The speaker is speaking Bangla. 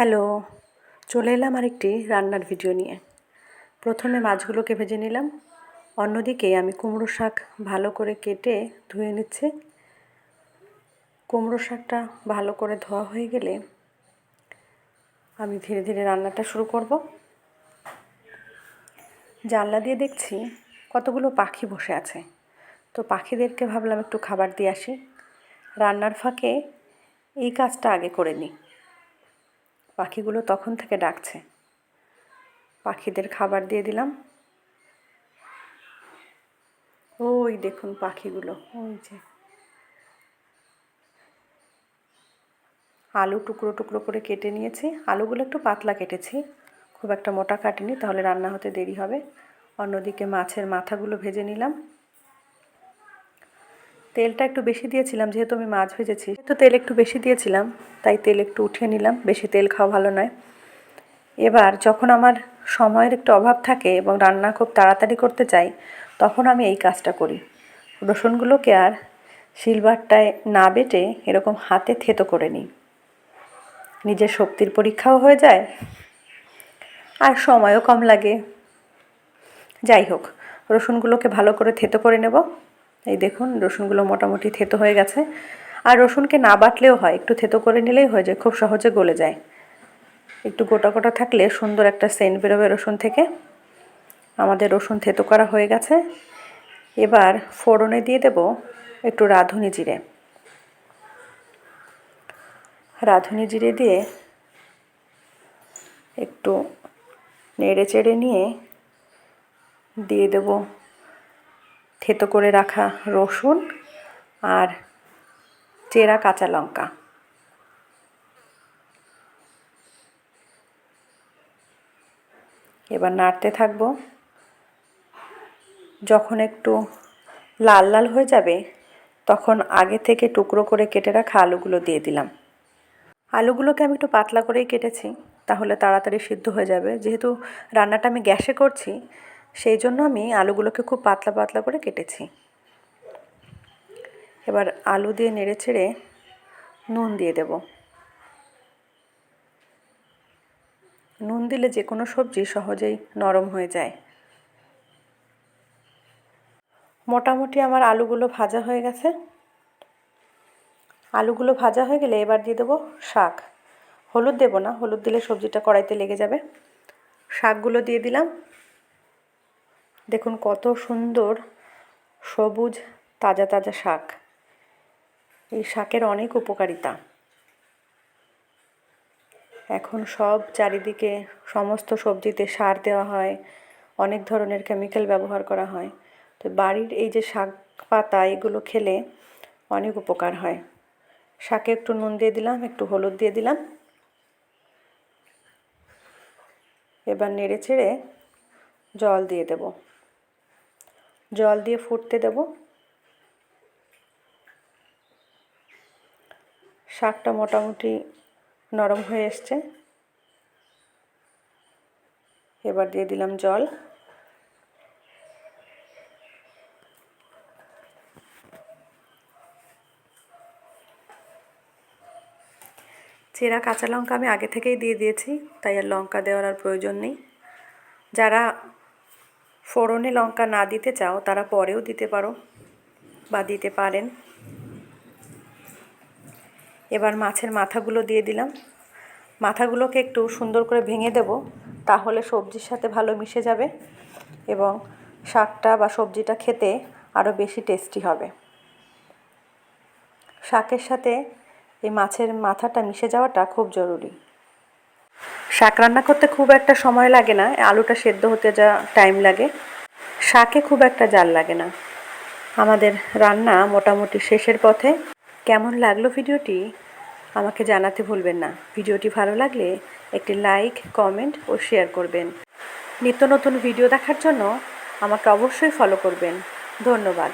হ্যালো, চলে এলাম আরেকটি রান্নার ভিডিও নিয়ে। প্রথমে মাছগুলোকে ভেজে নিলাম। অন্যদিকে আমি কুমড়ো শাক ভালো করে কেটে ধুয়ে নিচ্ছি। কুমড়ো শাকটা ভালো করে ধোয়া হয়ে গেলে আমি ধীরে ধীরে রান্নাটা শুরু করব। জানলা দিয়ে দেখছি কতগুলো পাখি বসে আছে, তো পাখিদেরকে ভাবলাম একটু খাবার দিয়ে আসি। রান্নার ফাঁকে এই কাজটা আগে করে নিই। পাখিগুলো তখন থেকে ডাকছে, পাখিদের খাবার দিয়ে দিলাম। ওই দেখুন পাখিগুলো, ওই যে। আলু টুকরো টুকরো করে কেটে নিয়েছি। আলুগুলো একটু পাতলা কেটেছি, খুব একটা মোটা কাটিনি, তাহলে রান্না হতে দেরি হবে। অন্যদিকে মাছের মাথাগুলো ভেজে নিলাম। তেলটা একটু বেশি দিয়েছিলাম, যেহেতু আমি মাছ ভেজেছি তো তেল একটু বেশি দিয়েছিলাম, তাই তেল একটু উঠিয়ে নিলাম। বেশি তেল খাওয়া ভালো নয়। এবার যখন আমার সময়ের একটু অভাব থাকে এবং রান্না খুব তাড়াতাড়ি করতে চাই, তখন আমি এই কাজটা করি। রসুনগুলোকে আর শিলবাটায় না বেটে এরকম হাতে থেতো করে নিই। নিজের শক্তির পরীক্ষাও হয়ে যায় আর সময়ও কম লাগে। যাই হোক, রসুনগুলোকে ভালো করে থেতো করে নেব। এই দেখুন রসুনগুলো মোটামুটি থেতো হয়ে গেছে। আর রসুনকে না বাটলেও হয়, একটু থেতো করে নিলেই হয়ে যায়, খুব সহজে গলে যায়। একটু গোটা গোটা থাকলে সুন্দর একটা সেন্ট বেরোবে রসুন থেকে। আমাদের রসুন থেতো করা হয়ে গেছে। এবার ফোড়নে দিয়ে দেব একটু রাঁধুনি জিরে। রাঁধুনি জিরে দিয়ে একটু নেড়ে চেড়ে নিয়ে দিয়ে দেব থেতো করে রাখা রসুন আর চেরা কাঁচা লঙ্কা। এবার নাড়তে থাকবো। যখন একটু লাল লাল হয়ে যাবে, তখন আগে থেকে টুকরো করে কেটে রাখা আলুগুলো দিয়ে দিলাম। আলুগুলোকে আমি একটু পাতলা করেই কেটেছি, তাহলে তাড়াতাড়ি সিদ্ধ হয়ে যাবে। যেহেতু রান্নাটা আমি গ্যাসে করছি, সেই জন্য আমি আলুগুলোকে খুব পাতলা পাতলা করে কেটেছি। এবার আলু দিয়ে নেড়ে চেড়ে নুন দিয়ে দেব। নুন দিলে যে কোনো সবজি সহজেই নরম হয়ে যায়। মোটামুটি আমার আলুগুলো ভাজা হয়ে গেছে। আলুগুলো ভাজা হয়ে গেলে এবার দিয়ে দেবো শাক। হলুদ দেব না, হলুদ দিলে সবজিটা কড়াইতে লেগে যাবে। শাকগুলো দিয়ে দিলাম। দেখুন কত সুন্দর সবুজ তাজা তাজা শাক। এই শাকের অনেক উপকারিতা। এখন সব চারিদিকে সমস্ত সবজিতে সার দেওয়া হয়, অনেক ধরনের কেমিক্যাল ব্যবহার করা হয়। তো বাড়ির এই যে শাক পাতা, এগুলো খেলে অনেক উপকার হয়। শাকে একটু নুন দিয়ে দিলাম, একটু হলুদ দিয়ে দিলাম। এবার নেড়ে চেড়ে জল দিয়ে দেব। জল দিয়ে ফুটতে দেব। শাকটা মোটামুটি নরম হয়ে এসছে। এবার দিয়ে দিলাম জল। চেরা কাঁচা লঙ্কা আমি আগে থেকেই দিয়ে দিয়েছি, তাই আর লঙ্কা দেওয়ার আর প্রয়োজন নেই। যারা ফোড়নে লঙ্কা না দিতে চাও, তারা পরেও দিতে পারো বা দিতে পারেন। এবার মাছের মাথাগুলো দিয়ে দিলাম। মাথাগুলোকে একটু সুন্দর করে ভেঙে দেব, তাহলে সবজির সাথে ভালো মিশে যাবে এবং শাকটা বা সবজিটা খেতে আরও বেশি টেস্টি হবে। শাকের সাথে এই মাছের মাথাটা মিশে যাওয়াটা খুব জরুরি। শাক রান্না করতে খুব একটা সময় লাগে না, আলুটা সেদ্ধ হতে যা টাইম লাগে, শাকে খুব একটা জাল লাগে না। আমাদের রান্না মোটামুটি শেষের পথে। কেমন লাগলো ভিডিওটি আমাকে জানাতে ভুলবেন না। ভিডিওটি ভালো লাগলে একটি লাইক, কমেন্ট ও শেয়ার করবেন। নিত্য নতুন ভিডিও দেখার জন্য আমাকে অবশ্যই ফলো করবেন। ধন্যবাদ।